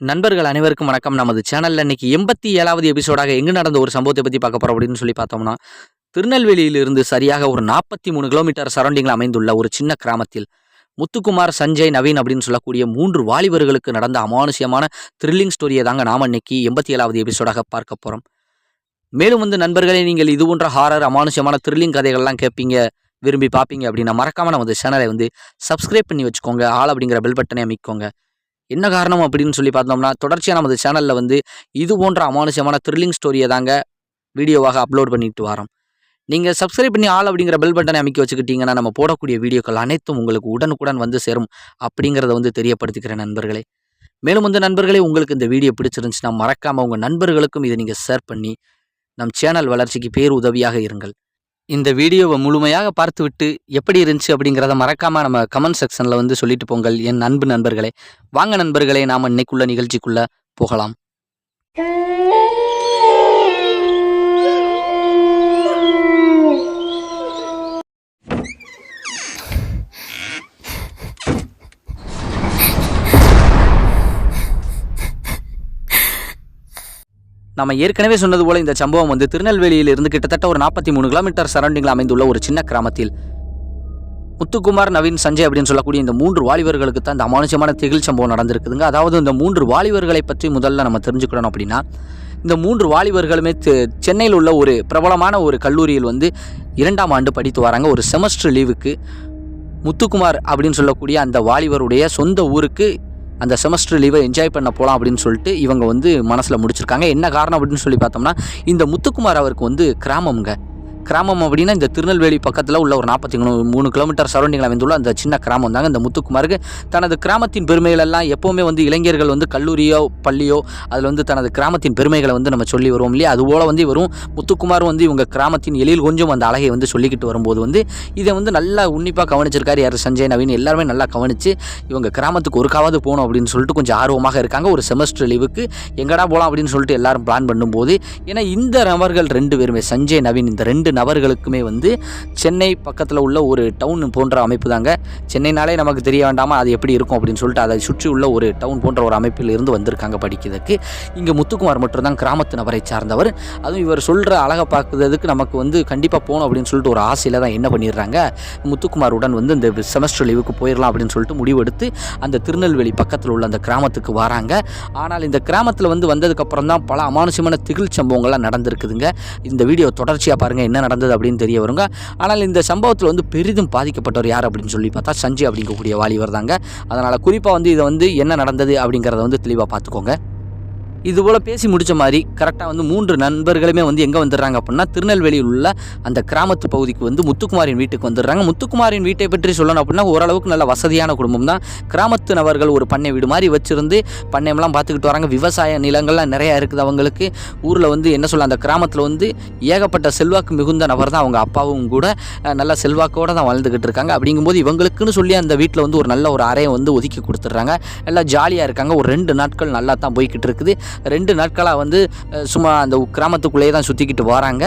நண்பர்கள் அனைவருக்கும் வணக்கம். நமது சேனல்ல இன்னைக்கு 87வது எபிசோடாக எங்கு நடந்த ஒரு சம்பவத்தை பத்தி பார்க்க போறோம் அப்படின்னு சொல்லி பார்த்தோம்னா, திருநெல்வேலியிலிருந்து சரியாக ஒரு 43 கிலோமீட்டர் சரவுண்டிங்ல அமைந்துள்ள ஒரு சின்ன கிராமத்தில் முத்துக்குமார், சஞ்சய், நவீன் அப்படின்னு சொல்லக்கூடிய 3 வாலிபர்களுக்கு நடந்த அமானுஷ்யமான த்ரில்லிங் ஸ்டோரியை தாங்க நாம இன்னைக்கு 87வது எபிசோடாக பார்க்க போறோம். மேலும் நண்பர்களே, நீங்கள் இது போன்ற ஹாரர் அமானுஷ்யமான த்ரில்லிங் கதைகள்லாம் கேட்பீங்க, விரும்பி பார்ப்பீங்க அப்படின்னா மறக்காம நமது சேனலை சப்ஸ்கிரைப் பண்ணி வச்சுக்கோங்க. ஆல் அப்படிங்கிற பெல் பட்டனை அமைக்கோங்க. என்ன காரணம் அப்படின்னு சொல்லி பார்த்தோம்னா, தொடர்ச்சியா நமது சேனல்ல இது போன்ற அமானுஷ்யமான த்ரில்லிங் ஸ்டோரியை தாங்க வீடியோவாக அப்லோட் பண்ணிட்டு வரோம். நீங்க சப்ஸ்கிரைப் பண்ணி ஆல் அப்படிங்கிற பெல் பட்டனை அமைக்க வச்சுக்கிட்டீங்கன்னா, நம்ம போடக்கூடிய வீடியோக்கள் அனைத்தும் உங்களுக்கு உடனுக்குடன் வந்து சேரும் அப்படிங்கிறத தெரியப்படுத்திக்கிறேன் நண்பர்களே. மேலும் நண்பர்களே, உங்களுக்கு இந்த வீடியோ பிடிச்சிருந்துச்சுன்னா மறக்காம உங்க நண்பர்களுக்கும் இதை நீங்க ஷேர் பண்ணி நம் சேனல் வளர்ச்சிக்கு உதவியாக இருங்கள். இந்த வீடியோவை முழுமையாக பார்த்துவிட்டு எப்படி இருந்துச்சு அப்படிங்கிறத மறக்காம நம்ம கமெண்ட் செக்ஷன்ல சொல்லிட்டு போங்கள் என் அன்பு நண்பர்களே. வாங்க நண்பர்களே, நாம இன்னைக்குள்ள நிகழ்ச்சிக்குள்ள போகலாம். நம்ம ஏற்கனவே சொன்னது போல இந்த சம்பவம் திருநெல்வேலியிலிருந்து கிட்டத்தட்ட ஒரு 43 கிலோமீட்டர் சரௌண்டிங்கில் அமைந்துள்ள ஒரு சின்ன கிராமத்தில் முத்துக்குமார், நவீன், சஞ்சய் அப்படின்னு சொல்லக்கூடிய இந்த 3 வாலிபர்களுக்கு தான் இந்த அமானுஷ்யமான திகில் சம்பவம் நடந்திருக்குதுங்க. அதாவது இந்த 3 வாலிபர்களை பற்றி முதல்ல நம்ம தெரிஞ்சுக்கணும் அப்படின்னா, இந்த 3 வாலிபர்களுமே சென்னையில் உள்ள ஒரு பிரபலமான ஒரு கல்லூரியில் 2ஆம் ஆண்டு படித்து வராங்க. ஒரு செமஸ்டர் லீவுக்கு முத்துக்குமார் அப்படின்னு சொல்லக்கூடிய அந்த வாலிபருடைய சொந்த ஊருக்கு அந்த செமஸ்டர் லீவை என்ஜாய் பண்ண போகலாம் அப்படின்னு சொல்லிட்டு இவங்க மனசில் முடிச்சிருக்காங்க. என்ன காரணம் அப்படின்னு சொல்லி பார்த்தோம்னா, இந்த முத்துக்குமார் அவருக்கு கிராமம் அப்படின்னா இந்த திருநெல்வேலி பக்கத்தில் உள்ள ஒரு 43 கிலோமீட்டர் சரௌண்டிங்கில் அமைந்துள்ள அந்த சின்ன கிராமம் தாங்க. இந்த முத்துக்குமாருக்கு தனது கிராமத்தின் பெருமைகளெல்லாம் எப்போவுமே இளைஞர்கள் கல்லூரியோ பள்ளியோ அதில் தனது கிராமத்தின் பெருமைகளை நம்ம சொல்லி வருவோம் இல்லையா, அதுபோல் இவரும் முத்துக்குமார் இவங்க கிராமத்தின் எழில் கொஞ்சம் அந்த அழகை சொல்லிக்கிட்டு வரும்போது இதை நல்லா உன்னிப்பாக கவனிச்சிருக்காரு யார், சஞ்சய், நவீன் எல்லாருமே நல்லா கவனித்து இவங்க கிராமத்துக்கு ஒருக்காவது போகணும் அப்படின்னு சொல்லிட்டு கொஞ்சம் ஆர்வமாக இருக்காங்க. ஒரு செமஸ்டர் லீவுக்கு எங்கடா போகலாம் அப்படின்னு சொல்லிட்டு எல்லாரும் பிளான் பண்ணும்போது, ஏன்னா இந்த நபர்கள் 2 பேருமே சஞ்சய், நவீன் இந்த 2 நபர்களுக்குமே சென்னை பக்கத்தில் உள்ள ஒரு டவுன் போன்ற அமைப்பு தாங்க. சென்னைனாலே நமக்கு தெரிய வேண்டாமா அது எப்படி இருக்கும் அப்படின்னு சொல்லிட்டு அதை சுற்றி உள்ள ஒரு டவுன் போன்ற ஒரு அமைப்பில் இருந்து வந்திருக்காங்க படிக்கிறதுக்கு. இங்கே முத்துக்குமார் மட்டும்தான் கிராமத்து நபரை சார்ந்தவர். அதுவும் இவர் சொல்கிற அழகை பார்க்குறதுக்கு நமக்கு கண்டிப்பாக போகணும் அப்படின்னு சொல்லிட்டு ஒரு ஆசையில் தான் என்ன பண்ணிடுறாங்க, முத்துக்குமாருடன் இந்த செமஸ்டர் லீவுக்கு போயிடலாம் அப்படின்னு சொல்லிட்டு முடிவெடுத்து அந்த திருநெல்வேலி பக்கத்தில் உள்ள அந்த கிராமத்துக்கு வராங்க. ஆனால் இந்த கிராமத்தில் வந்ததுக்கப்புறம் தான் பல அமானுஷ்யமான திகில் சம்பவங்கள்லாம் நடந்திருக்குதுங்க. இந்த வீடியோ தொடர்ச்சியாக பாருங்கள், என்ன நடந்தது அப்படின்னு தெரிய வருங்க. ஆனால் இந்த சம்பவத்தில் பெரிதும் பாதிக்கப்பட்டவர் யார் அப்படின்னு சொல்லி பார்த்தா சஞ்சய் அப்படிங்கக்கூடிய வாலிபர் தாங்க. அதனால் குறிப்பாக இதை என்ன நடந்தது அப்படிங்கிறத தெளிவாக பார்த்துக்கோங்க. இதுபோல் பேசி முடித்த மாதிரி கரெக்டாக 3 நண்பர்களுமே எங்கே வந்துடுறாங்க அப்படின்னா, திருநெல்வேலியில் உள்ள அந்த கிராமத்து பகுதிக்கு முத்துக்குமாரின் வீட்டுக்கு வந்துடுறாங்க. முத்துக்குமாரின் வீட்டை பற்றி சொல்லணும் அப்படின்னா ஓரளவுக்கு நல்ல வசதியான குடும்பம் தான். கிராமத்து நபர்கள் ஒரு பண்ணை வீடு மாதிரி வச்சுருந்து பண்ணையெல்லாம் பார்த்துக்கிட்டு வராங்க. விவசாய நிலங்கள்லாம் நிறையா இருக்குது அவங்களுக்கு. ஊரில் என்ன சொல்ல, அந்த கிராமத்தில் ஏகப்பட்ட செல்வாக்கு மிகுந்த நபர் தான் அவங்க அப்பாவும் கூட. நல்ல செல்வாக்கோடு தான் வாழ்ந்துக்கிட்டு இருக்காங்க. அப்படிங்கும்போது இவங்களுக்குன்னு சொல்லி அந்த வீட்டில் ஒரு நல்ல ஒரு அறையை ஒதுக்கி கொடுத்துட்றாங்க. நல்லா ஜாலியாக இருக்காங்க. ஒரு 2 நாட்கள் நல்லா தான் போய்கிட்டு இருக்குது. 2 நாட்களாக சும்மா அந்த கிராமத்துக்குள்ளேயே தான் சுற்றிக்கிட்டு வராங்க.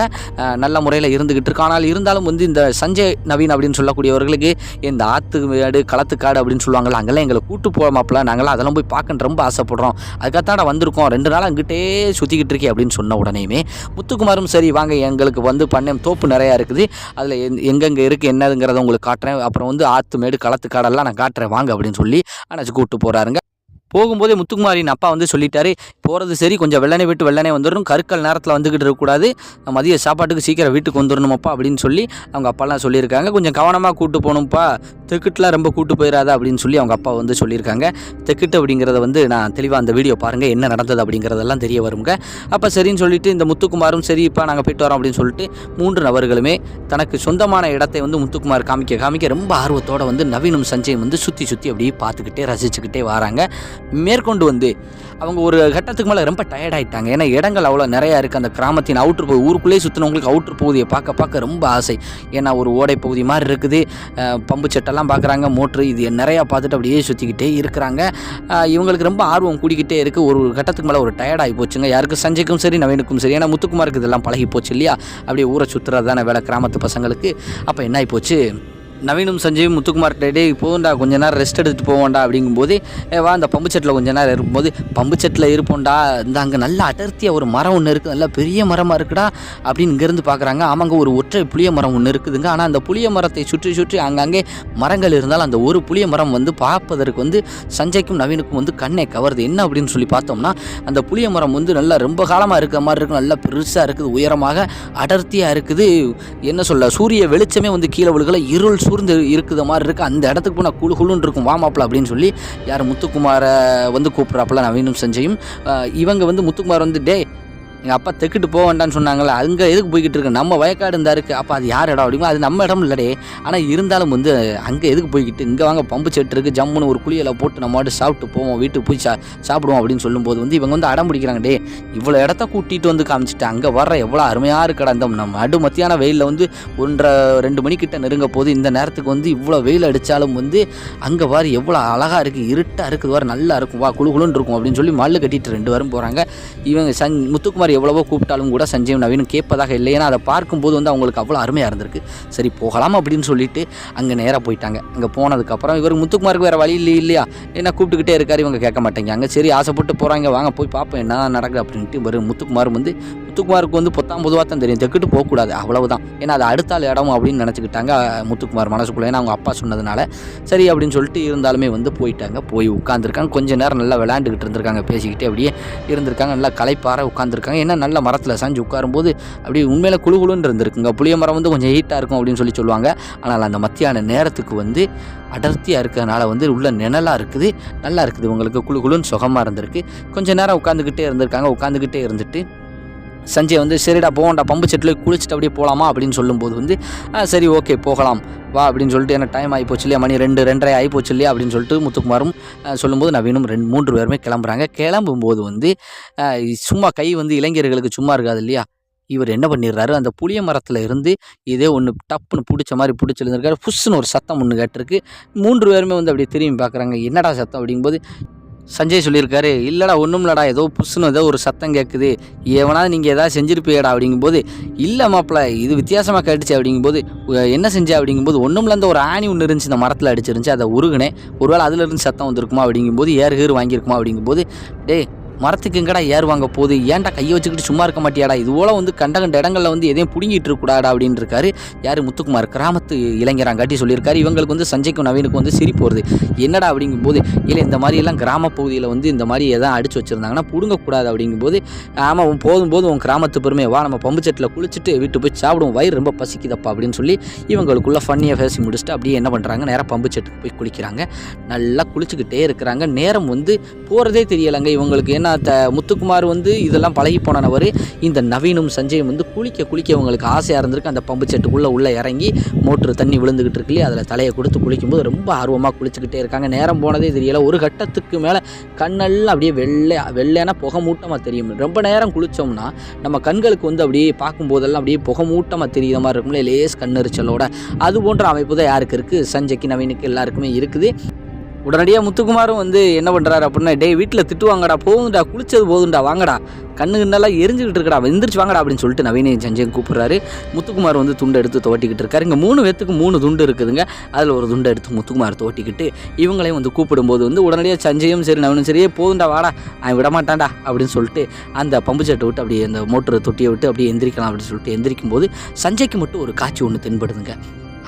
நல்ல முறையில் இருந்துக்கிட்டு இருக்கு. ஆனால் இருந்தாலும் இந்த சஞ்சய், நவீன் அப்படின்னு சொல்லக்கூடியவர்களுக்கு இந்த ஆற்றுக்காடு, களத்துக்காடு அப்படின்னு சொல்லுவாங்கள்ல, அங்கெல்லாம் எங்களை கூட்டு போகாமப்பில் நாங்களாம் அதெல்லாம் போய் பார்க்கணும் ரொம்ப ஆசைப்படுறோம், அதுக்காகத்தாட வந்திருக்கோம், 2 நாள் அங்கிட்டே சுற்றிக்கிட்டு இருக்கே அப்படின்னு சொன்ன உடனேயுமே முத்துக்குமாரும் சரி வாங்க, எங்களுக்கு பண்ணை தோப்பு நிறையா இருக்குது, அதில் எங்கெங்கே இருக்குது என்னதுங்கிறத உங்களுக்கு காட்டுறேன், அப்புறம் ஆற்று மேடு களத்துக்காடெல்லாம் நான் காட்டுறேன் வாங்க அப்படின்னு சொல்லி அணைச்சி கூப்பிட்டு போகிறாருங்க. போகும்போதே முத்துக்குமாரின் அப்பா சொல்லிட்டாரு, போகிறது சரி கொஞ்சம் வெள்ளனை விட்டு வெள்ளனே வந்துடணும், கருக்கல் நேரத்தில் வந்துக்கிட்டு இருக்கக்கூடாது, மதிய சாப்பாட்டுக்கு சீக்கிரம் வீட்டுக்கு வந்துடணுமப்பா அப்படின்னு சொல்லி அவங்க அப்பாலாம் சொல்லியிருக்காங்க. கொஞ்சம் கவனமாக கூட்டு போகணும்ப்பா, தெக்கிட்டுலாம் ரொம்ப கூட்டு போயிடாத அப்படின்னு சொல்லி அவங்க அப்பா சொல்லியிருக்காங்க. தெக்கிட்டு அப்படிங்கிறத நான் தெளிவாக அந்த வீடியோ பாருங்கள், என்ன நடந்தது அப்படிங்கிறதெல்லாம் தெரிய வருங்க. அப்போ சரின்னு சொல்லிட்டு இந்த முத்துக்குமாரும் சரிப்பா நாங்கள் போய்ட்டு வரோம் அப்படின்னு சொல்லிட்டு 3 நபர்களுமே தனக்கு சொந்தமான இடத்தை முத்துக்குமார் காமிக்க ரொம்ப ஆர்வத்தோடு நவீனும் சஞ்சயும் சுற்றி அப்படியே பார்த்துக்கிட்டே ரசிச்சுக்கிட்டே வராங்க. மேற்கொண்டு அவங்க ஒரு கட்டத்துக்கு மேலே ரொம்ப டயர்டாயிட்டாங்க. ஏன்னா இடங்கள் அவ்வளோ நிறையா இருக்குது. அந்த கிராமத்தின் அவுட்ரு பகுதி, ஊருக்குள்ளேயே சுற்றினவங்களுக்கு அவுட்ரு பகுதியை பார்க்க ரொம்ப ஆசை. ஏன்னா ஒரு ஓடை பகுதி மாதிரி இருக்குது, பம்பு செட்டெல்லாம் பார்க்குறாங்க, மோட்ரு இது நிறையா பார்த்துட்டு அப்படியே சுற்றிக்கிட்டே இருக்கிறாங்க. இவங்களுக்கு ரொம்ப ஆர்வம் கூடிக்கிட்டே இருக்குது. ஒரு கட்டத்துக்கு மேலே ஒரு டயர்டாகி போச்சுங்க. யாருக்கு, சஞ்சய்க்கும் சரி நவீனுக்கும் சரி. ஏன்னா முத்துக்குமாருக்கு இதெல்லாம் பழகி போச்சு இல்லையா, அப்படியே ஊரை சுற்றுறது தானே வேலை கிராமத்து பசங்களுக்கு. அப்போ என்ன ஆகி போச்சு, நவீனும் சஞ்சயும் முத்துக்குமார்கிட்ட டேய் போகும்டா கொஞ்ச நேரம் ரெஸ்ட் எடுத்துகிட்டு போவோம்டா அப்படிங்கும்போது வா அந்த பம்பு செட்டில் கொஞ்ச நேரம் இருக்கும்போது பம்பு செட்டில் இருப்போம்டா இந்த அங்கே நல்ல அடர்த்தியாக ஒரு மரம் ஒன்று இருக்குது, நல்லா பெரிய மரமாக இருக்குடா அப்படின்னு இங்கேருந்து பார்க்குறாங்க. ஆமாங்க ஒரு ஒற்றை புளிய மரம் ஒன்று இருக்குதுங்க. ஆனால் அந்த புளிய மரத்தை சுற்றி சுற்றி அங்கங்கே மரங்கள் இருந்தாலும் அந்த ஒரு புளிய மரம் வந்து பார்ப்பதற்கு வந்து சஞ்சய்க்கும் நவீனுக்கும் வந்து கண்ணை கவருது. என்ன அப்படின்னு சொல்லி பார்த்தோம்னா அந்த புளிய மரம் வந்து நல்லா ரொம்ப காலமாக இருக்கிற மாதிரி இருக்குது, நல்லா பெருசாக இருக்குது, உயரமாக அடர்த்தியாக இருக்குது. என்ன சொல்ல சூரிய வெளிச்சமே வந்து கீழே விழுகல, இருள் சூழ்ந்து இருக்குது மாதிரி இருக்குது. அந்த இடத்துக்கு போனால் குழு குழுன்னு இருக்கும் வாமாப்பில் அப்படின்னு சொல்லி யார் முத்துக்குமாரை வந்து கூப்பிட்றாப்புல நவீனும் சஞ்சயும். இவங்க வந்து முத்துக்குமார் வந்து டே எங்கள் அப்பா தெக்கிட்டு போக வேண்டான்னு சொன்னாங்களே அங்கே எதுக்கு போய்கிட்டு இருக்கு, நம்ம வயக்காடு இருந்தா இருக்குது, அப்போ அது யார் இடம் அப்படிங்க, அது நம்ம இடம் இல்லடே, ஆனால் இருந்தாலும் வந்து அங்கே எதுக்கு போய்கிட்டு, இங்கே வாங்க பம்பு செட்டு இருக்குது, ஜம்முன்னு ஒரு குளியலை போட்டு நம்ம மட்டும் சாப்பிட்டு போவோம், வீட்டுக்கு போய் சாப்பிடுவோம் அப்படின்னு சொல்லும்போது வந்து இவங்க வந்து அடம் பிடிக்கிறாங்க. டே இவ்வளோ இடத்த கூட்டிகிட்டு வந்து காமிச்சிட்டு அங்கே வர்ற எவ்வளோ அருமையாக இருக்கடா, அந்த நம்ம அடு மத்தியான வெயிலில் வந்து 1:30-2 மணிக்கிட்ட நெருங்க போது இந்த நேரத்துக்கு வந்து இவ்வளோ வெயில் அடித்தாலும் வந்து அங்கே வாரி எவ்வளோ அழகாக இருக்குது, இருட்டாக இருக்குது, வார நல்லா இருக்கும், வா குழு குழுன்னு இருக்கும் அப்படின்னு சொல்லி மல்லு கட்டிட்டு 2 பேரும் போகிறாங்க. இவங்க முத்துக்குமார் எவ்வளவோ கூப்பிட்டாலும் கூட சஞ்சயும் நவீனும் கேட்பதாக இல்லை. ஏன்னா அதை பார்க்கும்போது வந்து அவங்களுக்கு அவ்வளோ அருமையாக இருந்திருக்கு. சரி போகலாம் அப்படின்னு சொல்லிட்டு அங்கே நேராக போயிட்டாங்க. அங்கே போனதுக்கப்புறம் இவருக்கு முத்துக்குமாருக்கு வேறு வழி இல்லையா, என்ன கூப்பிட்டுக்கிட்டே இருக்காரு, இவங்க கேட்க மாட்டேங்க. அங்கே சரி ஆசைப்பட்டு போகிறாங்க, வாங்க போய் பார்ப்போம் என்ன நடக்குது அப்படின்ட்டு வரும். முத்துக்குமாருக்கு வந்து பொதுவாக தான் தெரியும், தெக்கிட்டு போகக்கூடாது அவ்வளவுதான். ஏன்னா அது அடுத்த இடம் அப்படின்னு நினச்சிக்கிட்டாங்க முத்துக்குமார் மனசுக்குள்ளே, ஏன்னா அவங்க அப்பா சொன்னதுனால. சரி அப்படின்னு சொல்லிட்டு இருந்தாலுமே வந்து போயிட்டாங்க. போய் உட்காந்துருக்காங்க, கொஞ்சம் நேரம் நல்லா விளையாண்டுக்கிட்டு இருந்திருக்காங்க, பேசிக்கிட்டே அப்படியே இருந்திருக்காங்க. நல்லா களைப்பார உட்காந்துருக்காங்க. ஏன்னா நல்ல மரத்தில் சாஞ்சு உட்காரும்போது அப்படியே உண்மையில குழுகுலுன்னு இருந்திருக்குங்க. புளிய மரம் வந்து கொஞ்சம் ஹீட்டாக இருக்கும் அப்படின்னு சொல்லுவாங்க. ஆனால் அந்த மத்தியான நேரத்துக்கு வந்து அடர்த்தியாக இருக்கிறதுனால வந்து உள்ள நிழலாக இருக்குது, நல்லா இருக்குது, உங்களுக்கு குழுகுலுன்னு சுகமாக இருந்திருக்கு. கொஞ்சம் நேரம் உட்காந்துக்கிட்டே இருந்திருக்காங்க. உட்காந்துக்கிட்டே இருந்துட்டு சஞ்சய் வந்து சரிடா போவோம்டா பம்பு செட்டில் குளிச்சுட்டு அப்படியே போகலாமா அப்படின்னு சொல்லும்போது வந்து சரி ஓகே போகலாம் வா அப்படின்னு சொல்லிட்டு எனக்கு டைம் ஆகிப்போச்சு இல்லையா, மணி 2-2:30 ஆகிப்போச்சு இல்லையா அப்படின்னு சொல்லிட்டு முத்துக்குமாரும் சொல்லும்போது நவீனும் 2-3 பேருமே கிளம்புறாங்க. கிளம்பும்போது வந்து சும்மா கை வந்து இளைஞர்களுக்கு சும்மா இருக்காது இல்லையா, இவர் என்ன பண்ணிடுறாரு, அந்த புளிய மரத்தில் இருந்து இதே ஒன்று டப்புன்னு பிடிச்ச மாதிரி பிடிச்சிருந்துருக்காரு. புஷ்ஷுன்னு ஒரு சத்தம் ஒன்று கேட்டிருக்கு. 3 பேருமே வந்து அப்படியே திரும்பி பார்க்குறாங்க, என்னடா சத்தம் அப்படிங்கும்போது சஞ்சய் சொல்லியிருக்காரு, இல்லைடா ஒன்றும் இல்லைடா ஏதோ புஷ்ஷுன்னு ஏதோ ஒரு சத்தம் கேட்குது, எவனா நீங்கள் எதாவது செஞ்சுருப்பீடா அப்படிங்கும்போது, இல்லை மாப்பிள்ள இது வித்தியாசமாக கேட்டுச்சு அப்படிங்கும்போது, என்ன செஞ்சேன் அப்படிங்கும்போது, ஒன்றும் இல்லை ஒரு ஆணி ஒன்று இருந்துச்சு இந்த மரத்தில் அடிச்சிருந்துச்சு, அதை உருகுனேன், ஒருவேளை அதில் இருந்து சத்தம் வந்திருக்குமா அப்படிங்கும்போது, ஏறு வாங்கியிருக்குமா அப்படிங்கும்போது, டே மரத்துக்கு எங்கடா ஏர் வாங்க போகுது, ஏன்டா கையை வச்சுக்கிட்டு சும்மா இருக்க மாட்டியாடா, இது போல் வந்து கண்ட இடங்களில் வந்து எதையும் பிடுங்கிட்டு இருக்கக்கூடாடா அப்படின்னு இருக்காரு யார் முத்துக்குமார், கிராமத்து இளைஞராங்காட்டி சொல்லியிருக்காரு. இவங்களுக்கு வந்து சஞ்சய்க்கும் நவீனுக்கும் வந்து சிரிப்பு வருது. என்னடா அப்படிங்கும்போது, இல்லை இந்த மாதிரியெல்லாம் கிராம பகுதியில் வந்து இந்த மாதிரி எதாவது அடிச்சு வச்சுருந்தாங்கன்னா பிடுங்கக்கூடாது அப்படிங்கும்போது, ஆமாம் போதும்போது உன் கிராமத்து பெருமை, வா நம்ம பம்பு செட்டில் குளிச்சுட்டு வீட்டு போய் சாப்பிடுவோம், வயிறு ரொம்ப பசிக்குதப்பா அப்படின்னு சொல்லி இவங்களுக்குள்ள ஃபன்னியாக பேசி முடிச்சுட்டு அப்படியே என்ன பண்ணுறாங்க, நேராக பம்பு செட்டுக்கு போய் குளிக்கிறாங்க. நல்லா குளிச்சுக்கிட்டே இருக்கிறாங்க. நேரம் வந்து போகிறதே தெரியலைங்க இவங்களுக்கு. ஏன்னா முத்துக்குமார் வந்து இதெல்லாம் பழகி போனவர், இந்த நவீனும் சஞ்சயும் வந்து குளிக்க இவங்களுக்கு ஆசையாக இருந்திருக்கு. அந்த பம்பு செட்டுக்குள்ளே உள்ளே இறங்கி மோட்ரு தண்ணி விழுந்துக்கிட்டு இருக்கு இல்லையா, அதில் தலையை கொடுத்து குளிக்கும்போது ரொம்ப ஆர்வமாக குளிச்சுக்கிட்டே இருக்காங்க. நேரம் போனதே தெரியலை. ஒரு கட்டத்துக்கு மேலே கண்ணெல்லாம் அப்படியே வெள்ளையான புகை மூட்டமாக தெரியும். ரொம்ப நேரம் குளித்தோம்னா நம்ம கண்களுக்கு வந்து அப்படியே பார்க்கும்போதெல்லாம் அப்படியே புகை மூட்டமாக தெரியுற மாதிரி இருக்கும்ல, லேஸ் கண்ணெரிச்சலோட. அது போன்ற அமைப்பு தான் யாருக்கு இருக்குது, சஞ்சய்க்கு நவீனுக்கு எல்லாருக்குமே இருக்குது. உடனடியாக முத்துக்குமாரும் வந்து என்ன பண்ணுறாரு அப்படின்னா, டே வீட்டில் திட்டுவாங்கடா, போகுதுடா குளிச்சது போதுண்டா, வாங்கடா கண்ணுக்குன்னெல்லாம் எரிஞ்சுக்கிட்டு இருக்கடா, எந்திரிச்சு வாங்கடா அப்படின்னு சொல்லிட்டு நவீனையும் சஞ்சயும் கூப்பிட்றாரு. முத்துக்குமார் வந்து துண்டை எடுத்து துவட்டிக்கிட்டு இருக்காரு. இங்கே 3 பேத்துக்கு 3 துண்டு இருக்குதுங்க. அதில் ஒரு துண்டை எடுத்து முத்துக்குமார் துவட்டிக்கிட்டு இவங்களையும் வந்து கூப்பிடும்போது வந்து உடனடியாக சஞ்சயும் சரி நவீனும் சரியே போதுண்டா வாடா, அவன் விடமாட்டான்டா அப்படின்னு சொல்லிட்டு அந்த பம்பு செட்டை விட்டு அப்படியே அந்த மோட்டரை தொட்டியை விட்டு அப்படியே எந்திரிக்கலாம் அப்படின்னு சொல்லிட்டு எந்திரிக்கும் போது சஞ்சய்க்கு மட்டும் ஒரு காட்சி ஒன்று தென்படுதுங்க.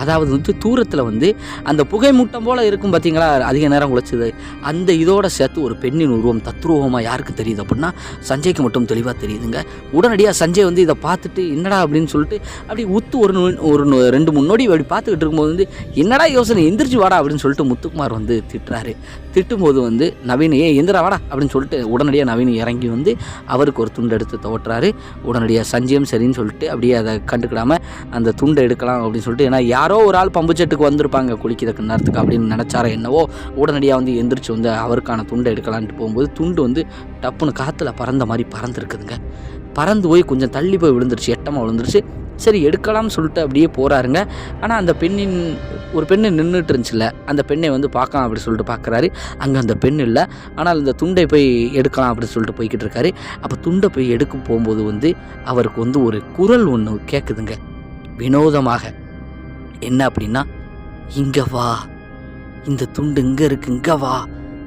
அதாவது வந்து தூரத்தில் வந்து அந்த புகை மூட்டம் போல் இருக்கும் பார்த்தீங்களா, அதிக நேரம் குளிச்சது, அந்த இதோட சேர்த்து ஒரு பெண்ணின் உருவம் தத்ரூபமாக யாருக்கு தெரியுது அப்படின்னா சஞ்சய்க்கு மட்டும் தெளிவாக தெரியுதுங்க. உடனடியாக சஞ்சய் வந்து இதை பார்த்துட்டு என்னடா அப்படின்னு சொல்லிட்டு அப்படி உத்து ஒரு 2-3 நொடி அப்படி பார்த்துக்கிட்டு இருக்கும்போது வந்து என்னடா யோசனை, எந்திரிச்சு வாடா அப்படின்னு சொல்லிட்டு முத்துக்குமார் வந்து திட்டுறாரு. திட்டும்போது வந்து நவீன் எந்திரா வாடா அப்படின்னு சொல்லிட்டு உடனடியாக நவீன் இறங்கி வந்து அவருக்கு ஒரு துண்டு எடுத்து துவட்டுறாரு. உடனடியாக சஞ்சயம் சரின்னு சொல்லிட்டு அப்படியே அதை கண்டுக்கிடாமல் அந்த துண்டை எடுக்கலாம் அப்படின்னு சொல்லிட்டு, ஏன்னா யாரோ ஒரு ஆள் பம்பு செட்டுக்கு வந்திருப்பாங்க குளிக்கிறதுக்கு நேரத்துக்கு அப்படின்னு நினச்சார என்னவோ, உடனடியாக வந்து எந்திரிச்சு வந்து அவருக்கான துண்டை எடுக்கலான்ட்டு போகும்போது துண்டு வந்து டப்புன்னு காற்றுல பறந்த மாதிரி பறந்துருக்குதுங்க. பறந்து போய் கொஞ்சம் தள்ளி போய் விழுந்துருச்சு, எட்டமாக விழுந்துருச்சு. சரி எடுக்கலாம்னு சொல்லிட்டு அப்படியே போகிறாருங்க. ஆனால் அந்த ஒரு பெண்ணு நின்றுட்டு இருந்துச்சுல்ல, அந்த பெண்ணை வந்து பார்க்கலாம் அப்படி சொல்லிட்டு பார்க்குறாரு. அங்கே அந்த பெண் இல்லை, ஆனால் அந்த துண்டை போய் எடுக்கலாம் அப்படின்னு சொல்லிட்டு போய்கிட்டு இருக்காரு. அப்போ துண்டை போய் எடுக்க போகும்போது வந்து அவருக்கு வந்து ஒரு குரல் ஒன்று கேட்குதுங்க வினோதமாக. என்ன அப்படின்னா, இங்கே வா, இந்த துண்டு இங்கே இருக்குது, இங்கே வா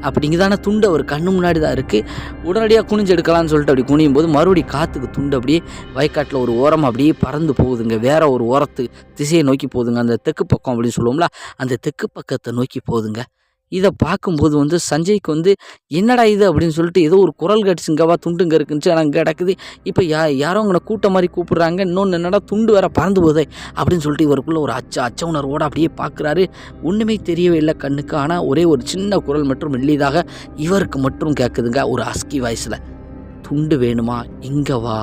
அப்படிங்கதான துண்டு அவர் கண்ணு முன்னாடி தான் இருக்குது. உடனடியாக குனிஞ்சு எடுக்கலான்னு சொல்லிட்டு அப்படி குனியும் போது மறுபடியும் காற்றுக்கு துண்டு அப்படியே வயக்காட்டில் ஒரு ஓரம் அப்படியே பறந்து போகுதுங்க. வேற ஒரு ஓரத்து திசையை நோக்கி போகுதுங்க. அந்த தெற்கு பக்கம் அப்படின்னு சொல்லுவோம்ல, அந்த தெற்கு பக்கத்தை நோக்கி போகுதுங்க. இதை பார்க்கும்போது சஞ்சய்க்கு என்னடா இது அப்படின்னு சொல்லிட்டு ஏதோ ஒரு குரல் கடிச்சுங்கவா துண்டுங்க இருக்குன்னு. ஆனால் இங்கே கிடக்குது. இப்போ யாரோ அங்கே கூட்ட மாதிரி கூப்பிட்றாங்க. இன்னொன்று என்னடா துண்டு வேற பறந்து போதே அப்படின்னு சொல்லிட்டு இவருக்குள்ள ஒரு அச்ச உணர்வோடு அப்படியே பார்க்குறாரு. ஒன்றுமே தெரியவே இல்லை கண்ணுக்கு. ஆனால் ஒரே ஒரு சின்ன குரல் மற்றும் மெல்லிதாக இவருக்கு மட்டும் கேட்குதுங்க, ஒரு அஸ்கி வாய்ஸில். துண்டு வேணுமா, இங்கே வா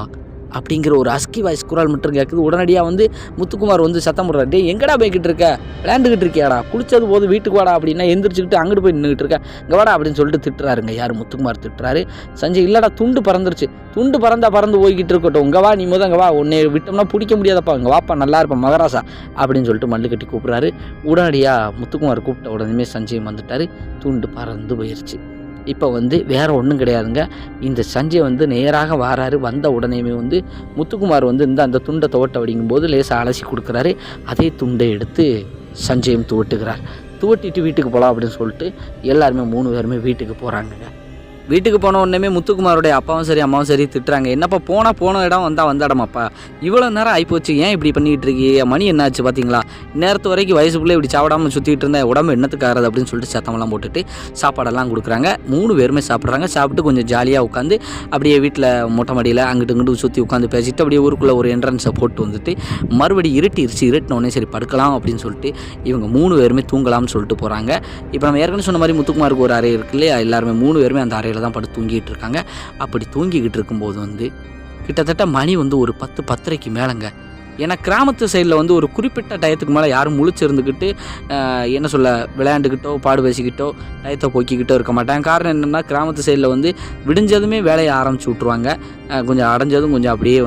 அப்படிங்கிற ஒரு அஸ்கி வாய்ஸ் குரல் மட்டும் கேட்குது. உடனடியாக முத்துக்குமார் சத்தம் போடுறாரு, டே எங்கடா போய்கிட்டு இருக்க, விளையாண்டுக்கிட்டு இருக்கியாடா, குளிச்சது போது வீட்டுக்கு வாடா அப்படின்னா எந்திரிச்சுக்கிட்டு அங்கிட்டு போய் நின்றுக்கிட்டு இருக்க, இங்கே வாடா அப்படின்னு சொல்லிட்டு திட்டுறாருங்க. யார்? முத்துக்குமார் திட்டுறாரு. சஞ்சய், இல்லைடா துண்டு பறந்துருச்சு, துண்டு பறந்து போய்கிட்டு இருக்கட்டும், இங்கே வா, நீ இங்கே வா, உன்னை விட்டோம்னா பிடிக்க முடியாதப்பா, இங்கே வாப்பா, நல்லா இருப்பேன் மகராசா அப்படின்னு சொல்லிட்டு மல்லு கட்டி கூப்பிட்றாரு. உடனடியாக முத்துக்குமார் கூப்பிட்ட உடனே சஞ்சய் வந்துட்டார். துண்டு பறந்து போயிடுச்சு. இப்போ வேற ஒன்றும் கிடையாதுங்க. இந்த சஞ்சய் நேராக வாராரு. வந்த உடனேயுமே முத்துக்குமார் அந்த துண்டை துவட்ட அப்படிங்கும்போது லேசாக அலசி கொடுக்குறாரு. அதே துண்டை எடுத்து சஞ்சயும் துவட்டுக்கிறார். துவட்டிட்டு வீட்டுக்கு போகலாம் அப்படின்னு சொல்லிட்டு எல்லாருமே 3 பேருமே வீட்டுக்கு போகிறாங்கங்க. வீட்டுக்கு போன உடனே முத்துக்குமாரோடைய அப்பாவும் சரி அம்மாவும் சரி திட்டுறாங்க, என்னப்பா போன இடம் வந்த இடமாப்பா, இவ்வளோ நேரம் ஆகிப்போச்சு, ஏன் இப்படி பண்ணிகிட்டு இருக்கீங்க, மணி என்ன ஆச்சு பார்த்தீங்களா, நேரத்து வரைக்கும் வயசுக்குள்ளே இப்படி சாப்பிடாமல் சுற்றிட்டு இருந்தேன், உடம்பு என்னத்துக்கு ஆறுது அப்படின்னு சொல்லிட்டு சத்தமெல்லாம் போட்டுட்டு சாப்பாடெல்லாம் கொடுக்குறாங்க. 3 பேருமே சாப்பிட்றாங்க. சாப்பிட்டு கொஞ்சம் ஜாலியாக உட்காந்து அப்படியே வீட்டில் மொட்டை மாடியில் அங்கிட்டு இங்கிட்டு சுற்றி உட்காந்து பேசிட்டு அப்படியே ஊருக்குள்ளே ஒரு என்ட்ரன்ஸை போட்டு மறுபடியும் இருட்டினோடனே சரி படுக்கலாம் அப்படின்னு சொல்லிட்டு இவங்க 3 பேருமே தூங்கலாம்னு சொல்லிட்டு போகிறாங்க. இப்போ நம்ம ஏற்கனவே சொன்ன மாதிரி முத்துக்குமாருக்கு ஒரு அறை இருக்கு இல்லையா, எல்லாருமே 3 பேருமே அந்த அறையில் தான் படுத்து தூங்கிட்டு இருக்காங்க. அப்படி தூங்கிக்கிட்டு இருக்கும்போது கிட்டத்தட்ட மணி ஒரு 10-10:30 மேலேங்க. ஏன்னா கிராமத்து சைடில் ஒரு குறிப்பிட்ட டயத்துக்கு மேலே யாரும் முழிச்சிருந்துக்கிட்டு என்ன சொல்ல விளையாண்டுக்கிட்டோ பாடு பேசிக்கிட்டோ டயத்தை போக்கிக்கிட்டோ இருக்க மாட்டாங்க. காரணம் என்னென்னா கிராமத்து சைடில் விடிஞ்சதுமே வேலையை ஆரம்பிச்சு விட்ருவாங்க. கொஞ்சம் அடைஞ்சதும் கொஞ்சம் அப்படியே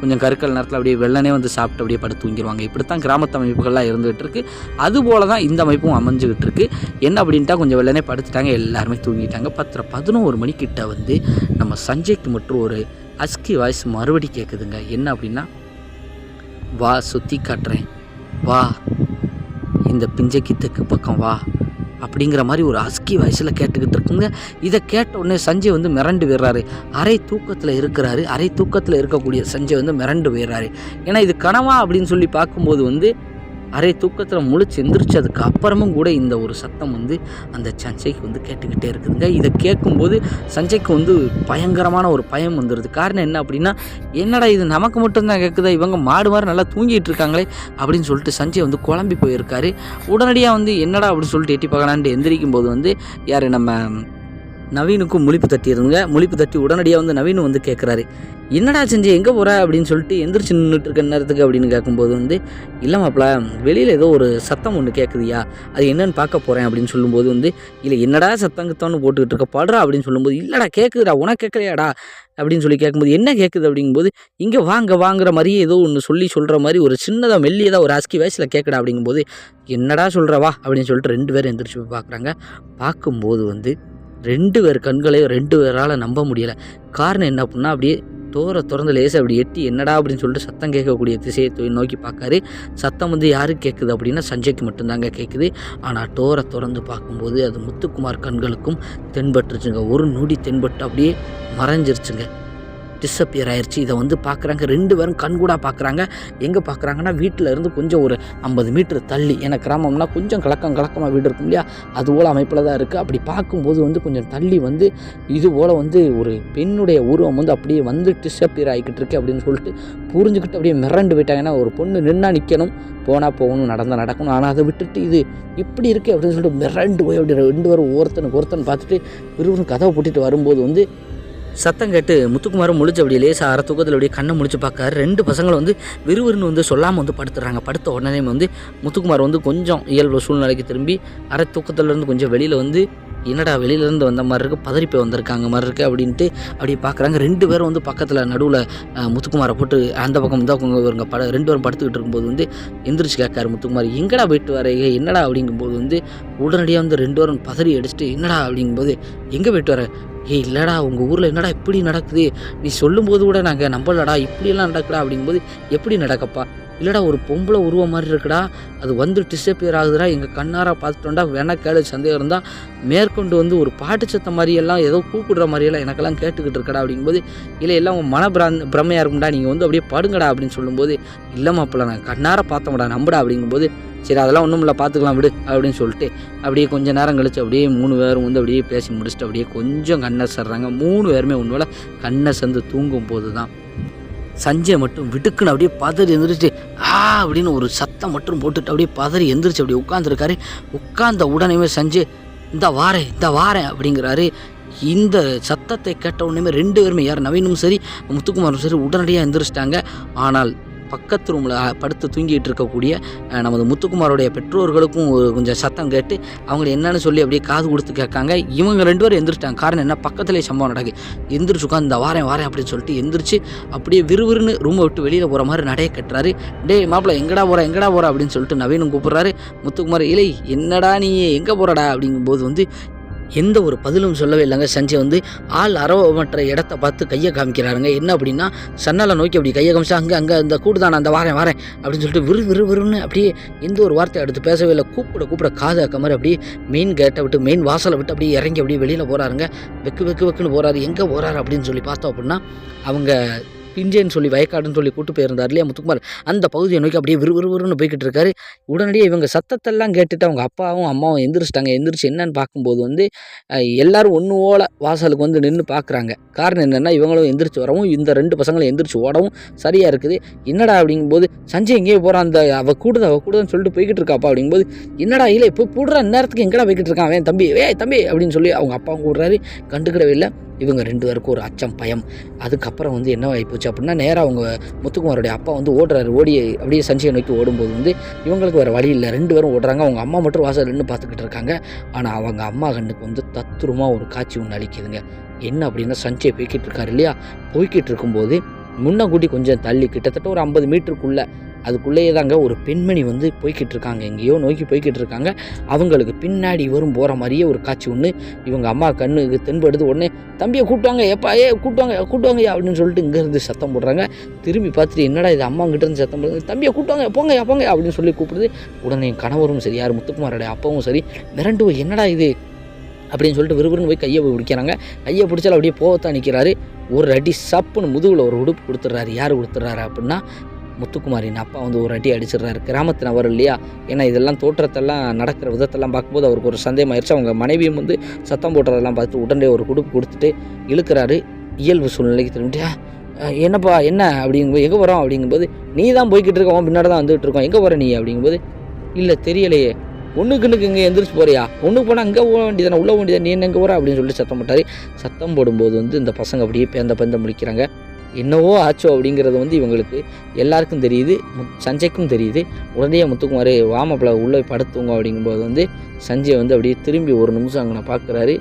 கொஞ்சம் கருக்கல் நேரத்தில் அப்படியே வெள்ளனே சாப்பிட்டு அப்படியே படுத்து தூங்கிடுவாங்க. இப்படித்தான் கிராமத்து அமைப்புகள்லாம் இருந்துகிட்டு இருக்குது. அதுபோல் தான் இந்த அமைப்பும் அமைஞ்சுக்கிட்டு இருக்குது. என்ன அப்படின்ட்டா கொஞ்சம் வெள்ளனே படுத்துட்டாங்க, எல்லாருமே தூங்கிட்டாங்க. 10-11 மணிக்கிட்ட நம்ம சஞ்சய்க்கு மட்டும் ஒரு அஸ்கி வாய்ஸ் மறுபடி கேட்குதுங்க. என்ன அப்படின்னா, வா சுற்றி காட்டுறேன், வா இந்த பிஞ்சைக்கு தெற்கு பக்கம் வா அப்படிங்கிற மாதிரி ஒரு அஸ்கி வயசில் கேட்டுக்கிட்டு இருக்குங்க. இதை கேட்ட உடனே சஞ்சய் மிரண்டு போயிடுறாரு. அரை தூக்கத்தில் இருக்கிறாரு. அரை தூக்கத்தில் இருக்கக்கூடிய சஞ்சய் மிரண்டு போயிடுறாரு. ஏன்னா இது கனவா அப்படின்னு சொல்லி பார்க்கும்போது அரை தூக்கத்தில் முழிச்சு எந்திரிச்சதுக்கு அப்புறமும் கூட இந்த ஒரு சத்தம் அந்த சஞ்சய்க்கு கேட்டுக்கிட்டே இருக்குதுங்க. இதை கேட்கும்போது சஞ்சய்க்கு பயங்கரமான ஒரு பயம் வந்துடுது. காரணம் என்ன அப்படின்னா, என்னடா இது நமக்கு மட்டும்தான் கேட்குதா, இவங்க மாடு மாதிரி நல்லா தூங்கிட்டு இருக்காங்களே அப்படின்னு சொல்லிட்டு சஞ்சய் குழம்பி போயிருக்காரு. உடனடியாக என்னடா அப்படின்னு சொல்லிட்டு எட்டி பார்க்கலான்ட்டு எந்திரிக்கும் போது யார் நம்ம நவீனுக்கும் முழிப்பு தட்டி இருந்துங்க. முழிப்பு தட்டி உடனடியாக நவீனு கேட்குறாரு, என்னடா செஞ்சு எங்கே போகிற அப்படின்னு சொல்லிட்டு எந்திரிச்சு நின்றுட்டு இருக்க நேரத்துக்கு அப்படின்னு கேட்கும்போது இல்லை மாப்பிள, வெளியில் ஏதோ ஒரு சத்தம் ஒன்று கேட்குதுயா, அது என்னன்னு பார்க்க போகிறேன் அப்படின்னு சொல்லும்போது இல்லை என்னடா சத்தங்கத்தோன்னு போட்டுக்கிட்டு இருக்க பாடுறா அப்படின்னு சொல்லும்போது, இல்லைடா கேட்குதுடா, உனக்கு கேட்கலையாடா அப்படின்னு சொல்லி கேட்கும்போது, என்ன கேட்குது அப்படிங்கும்போது, இங்கே வாங்குற மாதிரியே ஏதோ ஒன்று சொல்கிற மாதிரி ஒரு சின்னதாக மெல்லியதாக ஒரு அஸ்கி வயசில் கேட்குடா அப்படிங்கும்போது, என்னடா சொல்கிறவா அப்படின்னு சொல்லிட்டு 2 பேரும் எந்திரிச்சு போய் பார்க்குறாங்க. பார்க்கும்போது 2 பேர் கண்களையும் 2 பேரால் நம்ப முடியலை. காரணம் என்ன அப்படின்னா, அப்படியே டோரை திறந்து லேசாக அப்படி எட்டி என்னடா அப்படின்னு சொல்லிட்டு சத்தம் கேட்கக்கூடிய திசையை நோக்கி பார்க்காரு. சத்தம் யாருக்கு கேட்குது அப்படின்னா சஞ்சய்க்கு மட்டும்தாங்க கேட்குது. ஆனால் டோரை திறந்து பார்க்கும்போது அது முத்துக்குமார் கண்களுக்கும் தென்பட்டுருச்சுங்க. ஒரு நொடி தென்பட்டு அப்படியே மறைஞ்சிருச்சுங்க, டிஸப்பியர் ஆயிடுச்சு. இதை பார்க்குறாங்க 2 பேரும் கண்கூடாக பார்க்குறாங்க. எங்கே பார்க்குறாங்கன்னா, வீட்டில் இருந்து கொஞ்சம் ஒரு 50 மீட்டர் தள்ளி, ஏன்னா கிராமம்னா கொஞ்சம் கலக்கமாக வீடு இருக்கும் இல்லையா, அது போல் அமைப்பில் தான் இருக்குது. அப்படி பார்க்கும்போது கொஞ்சம் தள்ளி இது போல் ஒரு பெண்ணுடைய உருவம் அப்படியே டிஸப்பியர் ஆகிக்கிட்டு இருக்கு அப்படின்னு சொல்லிட்டு புரிஞ்சுக்கிட்டு அப்படியே மிரண்டு போயிட்டாங்க. ஏன்னா ஒரு பொண்ணு நின்னா நிற்கணும், போனால் போகணும், நடந்தால் நடக்கணும். ஆனால் அதை விட்டுட்டு இது இப்படி இருக்குது அப்படின்னு சொல்லிட்டு மிரண்டு போய் அப்படி 2 பேரும் ஒருத்தன் பார்த்துட்டு விறுவிறுன்னு கதவை போட்டுட்டு வரும்போது சத்தம் கேட்டு முத்துக்குமாரும் முழிச்சு அப்படியே லேசாக அரை தூக்கத்தில் அப்படியே கண்ணை முழிச்சு பார்க்காரு. 2 பசங்களும் விறுவிறுன்னு சொல்லாமல் படுத்துறாங்க. படுத்த உடனே முத்துக்குமார் கொஞ்சம் இயல்பு சூழ்நிலைக்கு திரும்பி அரை தூக்கத்துலேருந்து கொஞ்சம் வெளியில் என்னடா வெளியிலேருந்து வந்த மாதிரி இருக்குது, பதறி போய் வந்திருக்காங்க மாதிரி இருக்குது அப்படின்ட்டு அப்படியே பார்க்குறாங்க. 2 பேரும் பக்கத்தில் நடுவில் முத்துக்குமாரை போட்டு அந்த பக்கம் இவங்க 2 பேரும் படுத்துக்கிட்டு இருக்கும்போது எந்திரிச்சு கேட்காரு முத்துக்குமார், எங்கடா போயிட்டு வரீங்க என்னடா அப்படிங்கும்போது உடனடியாக 2 பேரும் பதறி அடிச்சுட்டு என்னடா அப்படிங்கும்போது, எங்கே போயிட்டு வர, இல்லைடா உங்கள் ஊரில் என்னடா இப்படி நடக்குது, நீ சொல்லும்போது கூட நாங்கள் நம்பலடா, இப்படியெல்லாம் நடக்குடா அப்படிங்கும்போது, எப்படி நடக்கப்பா, இல்லைடா ஒரு பொம்பளை உருவம் மாதிரி இருக்குடா, அது வந்து டிஸப்பியர் ஆகுதுடா, எங்கள் கண்ணார பார்த்துட்டோண்டா, வேணா கேளு, சந்தேகம் இருந்தால் மேற்கொண்டு வந்து ஒரு பாட்டு சத்தம் மாதிரியெல்லாம் ஏதோ கூப்பிடுற மாதிரியெல்லாம் எனக்கெல்லாம் கேட்டுக்கிட்டு இருக்கடா அப்படிங்கும்போது, இல்லை எல்லாம் உங்கள் பிரமையாக இருக்கும்டா, நீங்கள் வந்து அப்படியே படுங்கடா அப்படின்னு சொல்லும்போது, இல்லை மாப்பிள்ள நான் கண்ணார பார்த்தோம்டா நம்புடா அப்படிங்கும்போது, சரி அதெல்லாம் ஒன்றும் இல்லை பார்த்துக்கலாம் விடு அப்படின்னு சொல்லிட்டு அப்படியே கொஞ்சம் நேரம் கழிச்சு அப்படியே 3 பேரும் வந்து அப்படியே பேசி முடிச்சுட்டு அப்படியே கொஞ்சம் கண்ணை சர்றாங்க. 3 பேருமே ஒன்றும் கண்ணை சேர்ந்து தூங்கும் போது தான் சஞ்சய் மட்டும் விட்டுக்குன்னு அப்படியே பதறி எந்திரிச்சு அப்படின்னு ஒரு சத்தம் மட்டும் போட்டுட்டு அப்படியே பதறி எந்திரிச்சு அப்படியே உட்காந்துருக்காரு. உட்கார்ந்த உடனேமே சஞ்சய் இந்த வாரேன் அப்படிங்கிறாரு. இந்த சத்தத்தை கேட்ட உடனே 2 பேருமே யார் நவீனும் சரி முத்துக்குமாரும் சரி உடனடியாக எந்திரிச்சிட்டாங்க. ஆனால் பக்கத்து ரூமில் படுத்து தூங்கிட்டு இருக்கக்கூடிய நமது முத்துக்குமாரோடைய பெற்றோர்களுக்கும் கொஞ்சம் சத்தம் கேட்டு அவங்க என்னன்னு சொல்லி அப்படியே காது கொடுத்து கேட்காங்க. இவங்க 2 பேரும் எந்திரிச்சிட்டாங்க. காரணம் என்ன, பக்கத்துலேயே சம்பவம் நடக்கு. எந்திரிச்சு உட்காந்து இந்த வாரேன் அப்படின்னு சொல்லிட்டு எந்திரிச்சு அப்படியே விறுவிறுன்னு ரூமை விட்டு வெளியில் போகிற மாதிரி நடைய கட்டுறாரு. டே மாப்பிள்ள எங்கடா போகிற அப்படின்னு சொல்லிட்டு நவீனும் கூப்பிட்றாரு. முத்துக்குமார் இல்லை என்னடா நீ எங்கே போகிறடா அப்படிங்கும்போது வந்து எந்த ஒரு பதிலும் சொல்லவே இல்லைங்க. சஞ்சய் வந்து ஆள் அரவமற்ற இடத்த பார்த்து கையை காமிக்கிறாருங்க. என்ன அப்படின்னா சன்னலை நோக்கி அப்படி கையை காமிச்சா அங்கே இந்த கூடுதானே அந்த வாரேன் அப்படின்னு சொல்லிட்டு விறுன்னு அப்படியே எந்த ஒரு வார்த்தை எடுத்து பேசவே இல்லை. கூப்பிட காது அக்க மாதிரி அப்படியே மெயின் கேட்டை விட்டு மெயின் வாசலை விட்டு அப்படியே இறங்கி அப்படியே வெளியில் போகிறாருங்க. வெக்குன்னு போகிறாரு. எங்கே போகிறாரு அப்படின்னு சொல்லி பார்த்தோம் அப்படின்னா அவங்க பிஞ்சேன்னு சொல்லி வயக்காடுன்னு சொல்லி கூட்டு போயிருந்தார் இல்லையா முத்துக்குமார், அந்த பகுதியை நோக்கி அப்படியே விறுவிறுன்னு போய்கிட்டு இருக்காரு. உடனடியே இவங்க சத்தத்தெல்லாம் கேட்டுட்டு அவங்க அப்பாவும் அம்மாவும் எந்திரிச்சிட்டாங்க. எந்திரிச்சு என்னன்னு பார்க்கும்போது வந்து எல்லாரும் ஒன்று ஓல வாசலுக்கு வந்து நின்று பார்க்குறாங்க. காரணம் என்னென்னா இவங்களும் எந்திரிச்சு வரவும் இந்த 2 பசங்களும் எந்திரிச்சு ஓடவும் சரியாக இருக்குது. என்னடா அப்படிங்கும்போது சஞ்சய் எங்கேயே போகிறான், அந்த அவள் கூடுதான்னு சொல்லிட்டு போய்கிட்டு இருக்காப்பா அப்படிங்கும்போது, என்னடா இல்லை இப்போ கூடுற நேரத்துக்கு எங்கடா போய்கிட்டு இருக்கான் அவன் தம்பி அப்படின்னு சொல்லி அவங்க அப்பாவும் கூடுறாரு. கண்டுக்கிடவே இல்லை. இவங்க 2 பேருக்கும் ஒரு அச்சம் பயம். அதுக்கப்புறம் வந்து என்ன ஆகிப்போச்சு அப்படின்னா நேராக அவங்க முத்துக்குமாரோடைய அப்பா வந்து ஓடி அப்படியே சஞ்சயை நோக்கி ஓடும்போது வந்து இவங்களுக்கு வேறு வழி இல்லை. 2 பேரும் ஓடுறாங்க. அவங்க அம்மா மட்டும் வாசல் நின்று பார்த்துக்கிட்டு இருக்காங்க. ஆனால் அவங்க அம்மா கண்ணுக்கு வந்து தத்ரூபமாக ஒரு காட்சி ஒன்று அளிக்குதுங்க. என்ன அப்படின்னா சஞ்சய் போய்கிட்டு இருக்காரு இல்லையா, போய்கிட்டு இருக்கும்போது முன்னக்கூட்டி கொஞ்சம் தள்ளி கிட்டத்தட்ட ஒரு 50 மீட்டருக்குள்ளே அதுக்குள்ளேயே தாங்க ஒரு பெண்மணி வந்து போய்கிட்டு இருக்காங்க. எங்கேயோ நோக்கி போய்கிட்டு இருக்காங்க. அவங்களுக்கு பின்னாடி போகிற மாதிரியே ஒரு காட்சி ஒன்று இவங்க அம்மா கண்ணுக்கு தென்படுது. உடனே தம்பியை கூட்டுவாங்க, எப்பா கூட்டுவாங்க அப்படின்னு சொல்லிட்டு இங்கேருந்து சத்தம் போடுறாங்க. திரும்பி பார்த்துட்டு என்னடா இது அம்மாங்கிட்ட இருந்து சத்தம் போடுறது, தம்பியை கூட்டுவாங்க போங்க அப்படின்னு சொல்லி கூப்பிடுது. உடனே கணவரும் சரி யார் முத்துக்குமாரோடைய அப்பாவும் சரி மிரண்டு என்னடா இது அப்படின்னு சொல்லிட்டு விறுவிறுன்னு போய் கையை பிடிக்கிறாங்க. கையை பிடிச்சாலும் அப்படியே போகத்தான் நிற்கிறாரு. ஒரு அடி சப்புன்னு முதுகில் ஒரு உடுப்பு கொடுத்துட்றாரு. யார் கொடுத்துட்றாரு அப்படின்னா முத்துக்குமாரின் அப்பா வந்து ஒரு அடி அடிச்சிடுறாரு. கிராமத்தின் அவர் இல்லையா, ஏன்னா இதெல்லாம் தோற்றத்தெல்லாம் நடக்கிற விதத்தெல்லாம் பார்க்கும்போது அவருக்கு ஒரு சந்தேகம் ஆயிடுச்சு. அவங்க மனைவியும் வந்து சத்தம் போடுறதெல்லாம் பார்த்துட்டு உடனே ஒரு குடுப்பு கொடுத்துட்டு இழுக்கிறாரு. இயல்பு சூழ்நிலைக்கு திரும்பிட்டு என்னப்பா என்ன அப்படிங்கும்போது எங்கே போகிறோம் அப்படிங்கும்போது, நீ தான் போய்கிட்டு இருக்கோம் பின்னாடி தான் வந்துகிட்டு இருக்கோம், எங்கே போகிற நீ அப்படிங்கும்போது, இல்லை தெரியலையே, ஒன்றுக்கு இங்கே எந்திரிச்சு போறியா, ஒன்றுக்கு போனால் அங்கே போக வேண்டியதானே, உள்ள வேண்டியதான், நீ என்ன எங்கே போகிற அப்படின்னு சொல்லிட்டு சத்தம் போட்டார். சத்தம் போடும்போது வந்து இந்த பசங்க அப்படியே பேந்த முடிக்கிறாங்க. என்னவோ ஆச்சோ அப்படிங்கிறது வந்து இவங்களுக்கு எல்லாருக்கும் தெரியுது, சஞ்சய்க்கும் தெரியுது. உடனே முத்துக்குமார் வாமப்பில் உள்ளே படுத்துவங்க அப்படிங்கும்போது வந்து சஞ்சய் வந்து அப்படியே திரும்பி ஒரு நிமிஷம் அங்கே பார்க்குறாரு.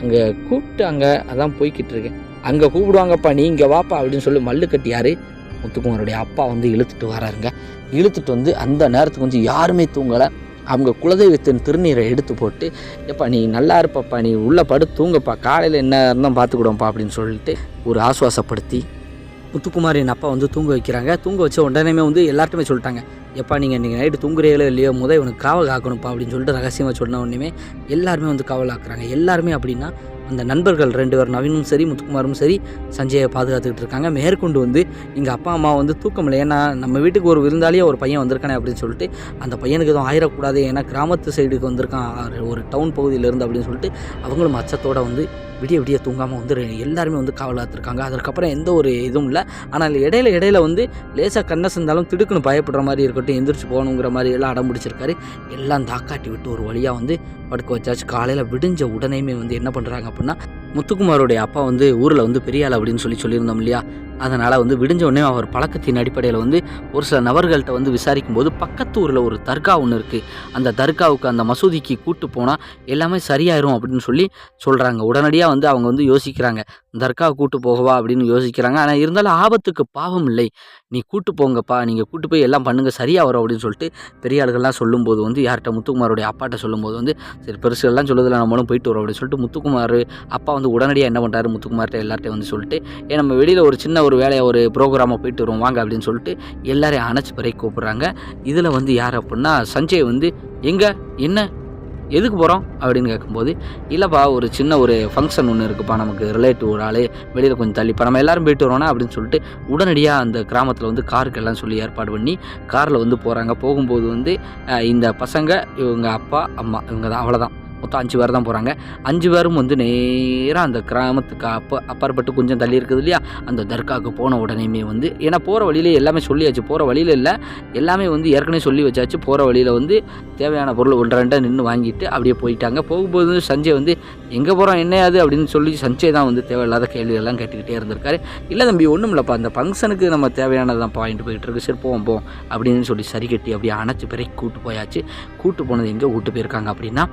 அங்கே கூப்பிட்டாங்க, அதான் போய்கிட்டு இருக்கேன், அங்கே கூப்பிடுவாங்கப்பா நீ இங்கே வாப்பா அப்படின்னு சொல்லி மல்லு கட்டியார். முத்துக்குமாரோடைய அப்பா வந்து இழுத்துட்டு வராருங்க. இழுத்துட்டு வந்து அந்த நேரத்துக்கு வந்து யாருமே தூங்கலை. அவங்க குலதெய்வத்தின் திருநீரை எடுத்து போட்டு, எப்பா நீ நல்லா இருப்பப்பா, நீ உள்ளே படுத்து தூங்கப்பா, காலையில் என்ன இருந்தால் பார்த்துக்கிடுவோம்ப்பா அப்படின்னு சொல்லிட்டு ஒரு ஆசுவாசப்படுத்தி முத்துக்குமாரின் அப்பா வந்து தூங்க வைக்கிறாங்க. தூங்க வச்ச உடனேமே வந்து எல்லார்ட்டுமே சொல்லிட்டாங்க, எப்பா நீங்கள் இன்றைக்கி நைட்டு தூங்குறீங்களோ இல்லையோ இவனுக்கு காவல் காக்கணும்ப்பா அப்படின்னு சொல்லிட்டு ரகசியமாக சொன்ன உடனே எல்லாருமே வந்து காவல் ஆக்குறாங்க. எல்லாருமே அப்படின்னா அந்த நண்பர்கள் 2 பேர் நவீனும் சரி முத்துக்குமாரும் சரி சஞ்சயை பாதுகாத்துக்கிட்டு இருக்காங்க. மேற்கொண்டு வந்து எங்கள் அப்பா அம்மா வந்து தூக்கம் இல்லை, ஏன்னா நம்ம வீட்டுக்கு ஒரு விருந்தாளியே ஒரு பையன் வந்திருக்கானே அப்படின்னு சொல்லிட்டு அந்த பையனுக்கு எதுவும் ஆயிடக்கூடாது, ஏன்னா கிராமத்து சைடுக்கு வந்திருக்கான் ஒரு டவுன் பகுதியிலேருந்து அப்படின்னு சொல்லிட்டு அவங்களும் அச்சத்தோடு வந்து விடிய தூங்காமல் வந்து எல்லாருமே வந்து காவல் காத்திருக்காங்க. அதுக்கப்புறம் எந்த ஒரு இதுவும் இல்லை. ஆனால் இடையில வந்து லேசாக கண்ணை செஞ்சாலும் திடுக்குன்னு பயப்படுற மாதிரி இருக்கட்டும், எந்திரிச்சு போகணுங்கிற மாதிரி எல்லாம் அடம் பிடிச்சிருக்காரு. எல்லாம் தாக்காட்டி விட்டு ஒரு வழியாக வந்து படுக்க வச்சாச்சு. காலையில் விடிஞ்ச உடனேயுமே வந்து என்ன பண்ணுறாங்க அப்படின்னா முத்துக்குமாரோடைய அப்பா வந்து ஊரில் வந்து பெரிய ஆள் அப்படின்னு சொல்லியிருந்தோம் இல்லையா, அதனால் வந்து விடிஞ்ச உடனே அவர் பழக்கத்தின் அடிப்படையில் வந்து ஒரு சில நபர்கள்ட்ட வந்து விசாரிக்கும் போது பக்கத்து ஊரில் ஒரு தர்கா ஒன்று இருக்குது, அந்த தர்காவுக்கு அந்த மசூதிக்கு கூட்டு போனால் எல்லாமே சரியாயிரும் அப்படின்னு சொல்கிறாங்க. உடனடியாக வந்து அவங்க வந்து யோசிக்கிறாங்க, தர்கா கூட்டு போகவா அப்படின்னு யோசிக்கிறாங்க. ஆனால் இருந்தாலும் ஆபத்துக்கு பாவம் இல்லை, நீ கூட்டு போங்கப்பா, நீங்கள் கூட்டு போய் எல்லாம் பண்ணுங்க சரியாக வரும் அப்படின்னு சொல்லிட்டு பெரிய ஆளுகள்லாம் சொல்லும்போது வந்து யார்கிட்ட முத்துக்குமாரோடைய அப்பாட்ட சொல்லும்போது வந்து சரி பெருசுகள்லாம் சொல்லுதில்ல நம்மளும் போயிட்டு வரோம் அப்படின்னு சொல்லிட்டு முத்துக்குமார் அப்பா வந்து உடனடியாக என்ன பண்ணுறாரு, முத்துக்குமார்கிட்ட எல்லார்ட்டையும் வந்து சொல்லிட்டு நம்ம வெளியில் ஒரு சின்ன ஒரு வேலையை ஒரு ப்ரோக்ராமாக போயிட்டு வருவோம் வாங்க அப்படின்னு சொல்லிட்டு எல்லாரையும் அணைச்சி பிறகு கூப்பிட்றாங்க. இதில் வந்து யார் அப்படின்னா சஞ்சய் வந்து எங்கே என்ன எதுக்கு போகிறோம் அப்படின்னு கேட்கும்போது இல்லைப்பா ஒரு சின்ன ஒரு ஃபங்க்ஷன் ஒன்று இருக்குப்பா, நமக்கு ரிலேட்டிவ் ஒரு ஆள் வெளியில் கொஞ்சம் தள்ளிப்பா நம்ம எல்லோரும் போயிட்டு வரோன்னா அப்படின்னு சொல்லிட்டு உடனடியாக அந்த கிராமத்தில் வந்து காருக்கு எல்லாம் சொல்லி ஏற்பாடு பண்ணி காரில் வந்து போகிறாங்க. போகும்போது வந்து இந்த பசங்க இவங்க அப்பா அம்மா இவங்க தான், அவ்வளோதான், மொத்தம் 5 பேர் தான் போகிறாங்க. 5 பேரும் வந்து நேராக அந்த கிராமத்துக்கு அப்பாற்பட்டு கொஞ்சம் தள்ளி இருக்குது இல்லையா அந்த தர்காவுக்கு போன உடனேயுமே வந்து ஏன்னா போகிற வழியிலே எல்லாமே சொல்லியாச்சு, போகிற வழியில் இல்லை எல்லாமே வந்து ஏற்கனவே சொல்லி வச்சாச்சு. போகிற வழியில் வந்து தேவையான பொருள் 1-2 நின்று வாங்கிட்டு அப்படியே போயிட்டாங்க. போகும்போது சஞ்சய் வந்து எங்கே போகிறோம் என்னையாது அப்படின்னு சொல்லி சஞ்சய் தான் வந்து தேவையில்லாத கேள்வியெல்லாம் கேட்டுக்கிட்டே இருந்திருக்காரு. இல்லை தம்பி ஒன்றும் இல்லைப்பா, அந்த ஃபங்க்ஷனுக்கு நம்ம தேவையானதான் பாயிண்ட் போயிட்டு இருக்கு, சரி போவோம் அப்படின்னு சொல்லி சரி கட்டி அப்படியே அணைச்சி பிறகு கூட்டு போயாச்சு. கூட்டு போனது எங்கே கூட்டு போயிருக்காங்க அப்படின்னா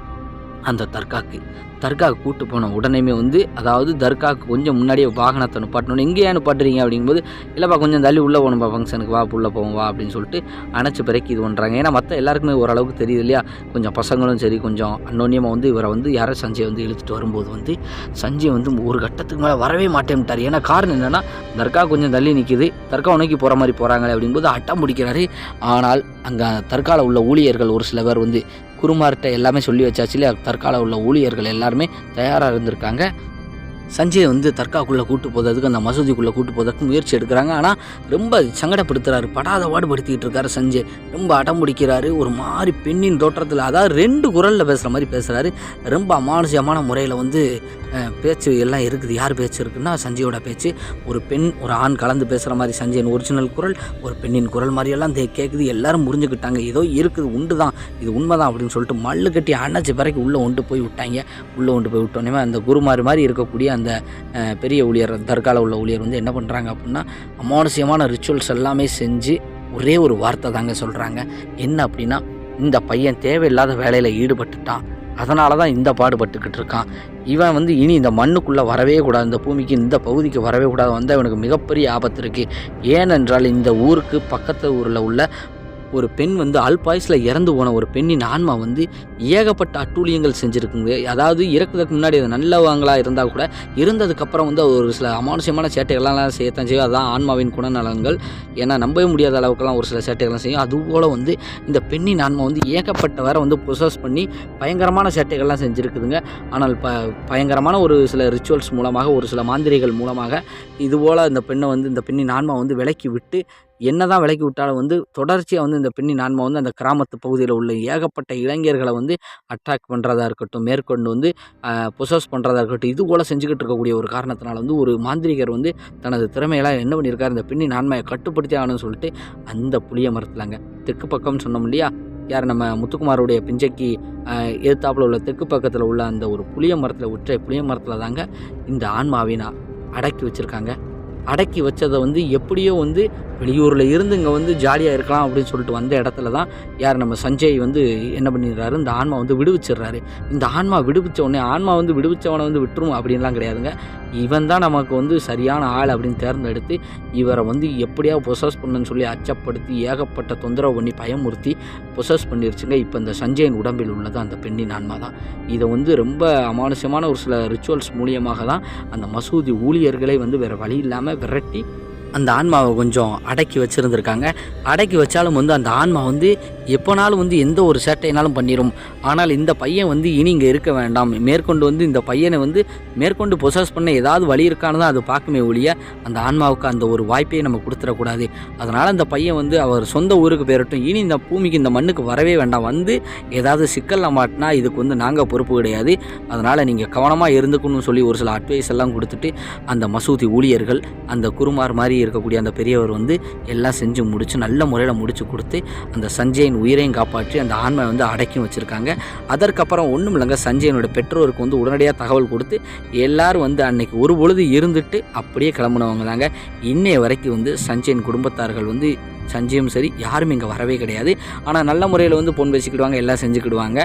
அந்த தர்காவுக்கு கூட்டு போன உடனேயுமே வந்து அதாவது தர்காவுக்கு கொஞ்சம் முன்னாடியே வாகனத்தை நிப்பாட்டணும். எங்கே ஏன் நிப்பாட்டுறீங்க அப்படிங்கும்போது இல்லைப்பா கொஞ்சம் தள்ளி உள்ளே போகணும்ப்பா ஃபங்க்ஷனுக்கு வா உள்ளே போவோம் வா அப்படின்னு சொல்லிட்டு அணைச்சி பிறக்கி இது பண்ணுறாங்க. ஏன்னா மற்ற எல்லாருக்குமே ஓரளவுக்கு தெரியுது இல்லையா, கொஞ்சம் பசங்களும் சரி கொஞ்சம் அன்னோன்யமாக வந்து இவரை வந்து யாரோ சஞ்சய் வந்து இழுத்துட்டு வரும்போது வந்து சஞ்சய் வந்து ஒரு கட்டத்துக்கு மேலே வரவே மாட்டேன்ட்டார். ஏன்னா காரணம் என்னென்னா தர்கா கொஞ்சம் தள்ளி நிற்கிது, தர்கா நோக்கி போகிற மாதிரி போகிறாங்களே அப்படிங்கும்போது அட்டம் பிடிக்கிறாரு. ஆனால் அங்கே தர்காவில் உள்ள ஊழியர்கள் ஒரு சில பேர் வந்து குருமார்கிட்ட எல்லாமே சொல்லி வச்சாச்சு இல்லையா, தற்கால உள்ள ஊழியர்கள் எல்லாருமே தயாராக இருந்திருக்காங்க. சஞ்சயை வந்து தர்காக்குள்ளே கூட்டு போகிறதுக்கு அந்த மசூதிக்குள்ளே கூட்டு போகிறதுக்கு முயற்சி எடுக்கிறாங்க. ஆனால் ரொம்ப சங்கடப்படுத்துகிறாரு, படாத பாடுபடுத்திக்கிட்டு இருக்காரு சஞ்சய். ரொம்ப அடம் பிடிக்கிறாரு, ஒரு மாதிரி பெண்ணின் தோற்றத்தில் அதாவது 2 குரலில் பேசுகிற மாதிரி பேசுகிறாரு. ரொம்ப அமானுஷ்யமான முறையில் வந்து பேச்சு எல்லாம் இருக்குது. யார் பேச்சு இருக்குன்னா சஞ்சயோட பேச்சு. ஒரு பெண் ஒரு ஆண் கலந்து பேசுகிற மாதிரி சஞ்சயின் ஒரிஜினல் குரல், ஒரு பெண்ணின் குரல் மாதிரியெல்லாம் கேட்குது. எல்லாரும் புரிஞ்சுக்கிட்டாங்க, ஏதோ இருக்குது உண்டு தான் இது உண்மை தான் அப்படின்னு சொல்லிட்டு மல்லு கட்டி அணைச்சி பிறகு உள்ளே கொண்டு போய் விட்டாங்க. உள்ளே கொண்டு போய் விட்டோன்னே அந்த குருமார் மாதிரி இருக்கக்கூடிய அந்த பெரிய ஊழியர் தர்காவில் உள்ள ஊழியர் வந்து என்ன பண்ணுறாங்க அப்படின்னா அமானுஷ்யமான ரிச்சுவல்ஸ் எல்லாமே செஞ்சு ஒரே ஒரு வார்த்தை தாங்க சொல்கிறாங்க. என்ன அப்படின்னா இந்த பையன் தேவையில்லாத வேலையில் ஈடுபட்டுட்டான், அதனால தான் இந்த பாடுபட்டுக்கிட்டு இருக்கான். இவன் வந்து இனி இந்த மண்ணுக்குள்ளே வரவே கூடாது, இந்த பூமிக்கு இந்த பகுதிக்கு வரவே கூடாது, வந்தால் இவனுக்கு மிகப்பெரிய ஆபத்து இருக்குது. ஏனென்றால் இந்த ஊருக்கு பக்கத்து ஊரில் உள்ள ஒரு பெண் வந்து அல்பாயுஸில் இறந்து போன ஒரு பெண்ணின் ஆன்மா வந்து ஏகப்பட்ட அட்டூழியங்கள் செஞ்சுருக்குங்க. அதாவது இறக்குறதுக்கு முன்னாடி அது நல்லவங்களாக இருந்தால் கூட இருந்ததுக்கப்புறம் வந்து ஒரு சில அமானுஷ்யமான சேட்டைகள்லாம் செய்யத்தான் செய்யும். அதுதான் ஆன்மாவின் குணநலன்கள். ஏன்னா நம்பவே முடியாத அளவுக்குலாம் ஒரு சில சேட்டைகள்லாம் செய்யும். அதுபோல் வந்து இந்த பெண்ணின் ஆன்மா வந்து ஏகப்பட்ட வேற வந்து ப்ரொசஸ் பண்ணி பயங்கரமான சேட்டைகள்லாம் செஞ்சுருக்குதுங்க. ஆனால் பயங்கரமான ஒரு சில ரிச்சுவல்ஸ் மூலமாக ஒரு சில மாந்திரிகள் மூலமாக இதுபோல் இந்த பெண்ணை வந்து இந்த பெண்ணின் ஆன்மா வந்து விலக்கி விட்டு என்னதான் விலக்கி விட்டாலும் வந்து தொடர்ச்சியாக வந்து இந்த பெண்ணின் ஆன்மா வந்து அந்த கிராமத்து பகுதியில் உள்ள ஏகப்பட்ட இளைஞர்களை வந்து அட்டாக் பண்ணுறதா இருக்கட்டும், மேற்கொண்டு வந்து பொசஸ் பண்ணுறதா இருக்கட்டும், இது போல் செஞ்சுக்கிட்டு இருக்கக்கூடிய ஒரு காரணத்தினால வந்து ஒரு மாந்திரிகர் வந்து தனது திறமையெல்லாம் என்ன பண்ணியிருக்காரு, இந்த பெண்ணின் ஆன்மையை கட்டுப்படுத்தி ஆகணும்னு சொல்லிட்டு அந்த புளிய மரத்துலாங்க தெற்கு பக்கம்னு சொன்னோம் இல்லையா, யார் நம்ம முத்துக்குமாரோடைய பிஞ்சைக்கு எதிர்த்தாப்பில் உள்ள தெற்கு பக்கத்தில் உள்ள அந்த ஒரு புளிய மரத்தில் ஒற்றை புளிய மரத்தில் தாங்க இந்த ஆன்மாவினை அடக்கி வச்சுருக்காங்க. அடக்கி வச்சதை வந்து எப்படியோ வந்து வெளியூரில் இருந்து இங்கே வந்து ஜாலியாக இருக்கலாம் அப்படின்னு சொல்லிட்டு வந்த இடத்துல தான் யார் நம்ம சஞ்சய் வந்து என்ன பண்ணிடுறாரு, இந்த ஆன்மா வந்து விடுவிச்சிடுறாரு. இந்த ஆன்மா விடுவிச்ச உடனே ஆன்மா வந்து விடுவிச்சவனை வந்து விட்டுரும் அப்படின்லாம் கிடையாதுங்க. இவன் தான் நமக்கு வந்து சரியான ஆள் அப்படின்னு தேர்ந்தெடுத்து இவரை வந்து எப்படியா பொசஸ் பண்ணுன்னு சொல்லி அச்சப்படுத்தி ஏகப்பட்ட தொந்தரவு பண்ணி பயமுறுத்தி பொசஸ் பண்ணிருச்சுங்க. இப்போ இந்த சஞ்சயின் உடம்பில் உள்ளது அந்த பெண்ணின் ஆன்மா தான். இதை வந்து ரொம்ப அமானுஷ்யமான ஒரு சில ரிச்சுவல்ஸ் மூலியமாக தான் அந்த மசூதி ஊழியர்களை வந்து வேறு வழி இல்லாமல் விரட்டி அந்த ஆன்மாவை கொஞ்சம் அடக்கி வச்சுருந்துருக்காங்க. அடக்கி வச்சாலும் வந்து அந்த ஆன்மா வந்து எப்போனாலும் வந்து எந்த ஒரு சேட்டையினாலும் பண்ணிடும். ஆனால் இந்த பையன் வந்து இனி இங்கே இருக்க வேண்டாம், மேற்கொண்டு வந்து இந்த பையனை வந்து மேற்கொண்டு பொசஸ் பண்ண ஏதாவது வழி இருக்கான்னு தான் அது பார்க்குமே ஒழிய அந்த ஆன்மாவுக்கு அந்த ஒரு வாய்ப்பையே நம்ம கொடுத்துடக்கூடாது. அதனால் அந்த பையன் வந்து அவர் சொந்த ஊருக்கு போயிடட்டும், இனி இந்த பூமிக்கு இந்த மண்ணுக்கு வரவே வேண்டாம், வந்து ஏதாவது சிக்கலில் மாட்டினா இதுக்கு வந்து நாங்கள் பொறுப்பு கிடையாது, அதனால் நீங்கள் கவனமாக இருந்துக்கணும்னு சொல்லி ஒரு சில அட்வைஸ் எல்லாம் கொடுத்துட்டு அந்த மசூதி ஊழியர்கள் அந்த குருமார் மாதிரி இருக்கக்கூடிய அந்த பெரியவர் வந்து எல்லாம் செஞ்சு முடிச்சு நல்ல முறையில் முடிச்சு கொடுத்து அந்த சஞ்சயின் உயிரையும் காப்பாற்றி அந்த ஆன்மை வந்து அடக்கியும் வச்சுருக்காங்க. அதற்கப்புறம் ஒன்றும் இல்லைங்க, சஞ்சயனோட பெற்றோருக்கு வந்து உடனடியாக தகவல் கொடுத்து எல்லாரும் வந்து அன்னைக்கு ஒரு பொழுது இருந்துட்டு அப்படியே கிளம்புனவங்க தாங்க. இன்னைய வரைக்கும் வந்து சஞ்சயின் குடும்பத்தார்கள் வந்து சஞ்சயும் சரி யாரும் இங்கே வரவே கிடையாது. ஆனால் நல்ல முறையில் வந்து பொன் பேசிக்கிடுவாங்க, எல்லாம் செஞ்சுக்கிடுவாங்க.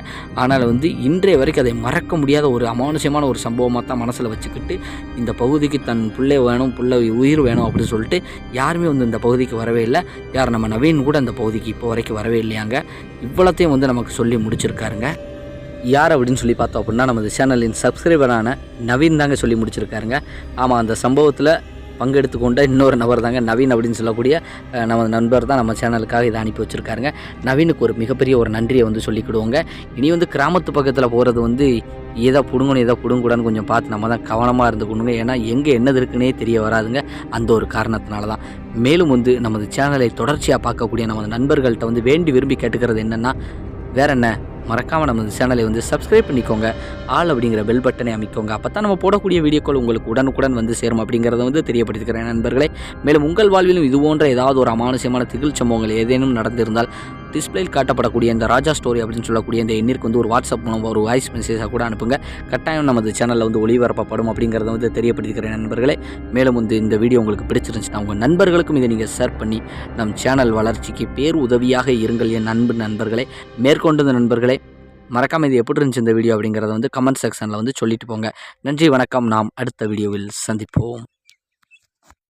ஆனால் வந்து இன்றைய வரைக்கும் அதை மறக்க முடியாத ஒரு அமானுஷமான ஒரு சம்பவமாக தான் மனசில் வச்சுக்கிட்டு இந்த பகுதிக்கு தன் பிள்ளை வேணும், பிள்ளை உயிர் வேணும் அப்படின்னு சொல்லிட்டு யாருமே வந்து இந்த பகுதிக்கு வரவே இல்லை. யார் நம்ம நவீன் கூட அந்த பகுதிக்கு இப்போ வரைக்கும் வரவே இல்லையாங்க. இவ்வளோத்தையும் வந்து நமக்கு சொல்லி முடிச்சிருக்காருங்க. யார் அப்படின்னு சொல்லி பார்த்தோம் அப்படின்னா நமது சேனலின் சப்ஸ்கிரைபரான நவீன் தாங்க சொல்லி முடிச்சிருக்காருங்க. ஆமாம், அந்த சம்பவத்தில் பங்கெடுத்து கொண்ட இன்னொரு நபர் தாங்க நவீன் அப்படின்னு சொல்லக்கூடிய நமது நண்பர் தான் நம்ம சேனலுக்காக இதை அனுப்பி வச்சுருக்காருங்க. நவீனுக்கு ஒரு மிகப்பெரிய ஒரு நன்றியை வந்து சொல்லிக்கிடுவோங்க. இனி வந்து கிராமத்து பக்கத்தில் போகிறது வந்து எதை பிடுங்கணும் எதை பிடுங்கக்கூடாதுன்னு கொஞ்சம் பார்த்து நம்ம தான் கவனமாக இருந்துக்கணுங்க. ஏன்னா எங்கே என்னது இருக்குன்னே தெரிய வராதுங்க. அந்த ஒரு காரணத்தினால தான். மேலும் வந்து நமது சேனலை தொடர்ச்சியாக பார்க்கக்கூடிய நமது நண்பர்கள்ட்ட வந்து வேண்டி விரும்பி கேட்டுக்கிறது என்னென்னா, வேற என்ன, மறக்காமல் நமது சேனலை வந்து சப்ஸ்கிரைப் பண்ணிக்கோங்க. ஆல் அப்படிங்கிற பெல் பட்டனை அமைக்கோங்க. அப்போ தான் நம்ம போடக்கூடிய வீடியோக்கள் உங்களுக்கு உடனுக்குடன் வந்து சேரும் அப்படிங்கிறத வந்து தெரியப்படுத்திக்கிறேன் நண்பர்களே. மேலும் உங்கள் வாழ்விலும் இது போன்ற ஏதாவது ஒரு அமானுஷமான திகில் சம்பவங்கள் ஏதேனும் நடந்திருந்தால் டிஸ்பிளேயில் காட்டப்படக்கூடிய இந்த ராஜா ஸ்டோரி அப்படின்னு சொல்லக்கூடிய இந்த எண்ணிற்கு வந்து ஒரு வாட்ஸ்அப் மூலம் ஒரு வாய்ஸ் மெசேஜாக கூட அனுப்புங்க. கட்டாயம் நமது சேனலில் வந்து ஒளிபரப்பப்படும் அப்படிங்கிறத வந்து தெரியப்படுத்திக்கிறேன் நண்பர்களே. மேலும் வந்து இந்த வீடியோ உங்களுக்கு பிடிச்சிருந்துச்சுன்னா உங்கள் நண்பர்களுக்கும் இதை நீங்கள் ஷேர் பண்ணி நம் சேனல் வளர்ச்சிக்கு பேர் உதவியாக இருங்கள் என் நண்பர்களே. மேற்கொண்டு நண்பர்களே, மறக்காமல் இது எப்படி இருந்துச்சு இந்த வீடியோ அப்படிங்கிறத வந்து கமெண்ட் செக்ஷனில் வந்து சொல்லிட்டு போங்க. நன்றி, வணக்கம். நாம் அடுத்த வீடியோவில் சந்திப்போம்.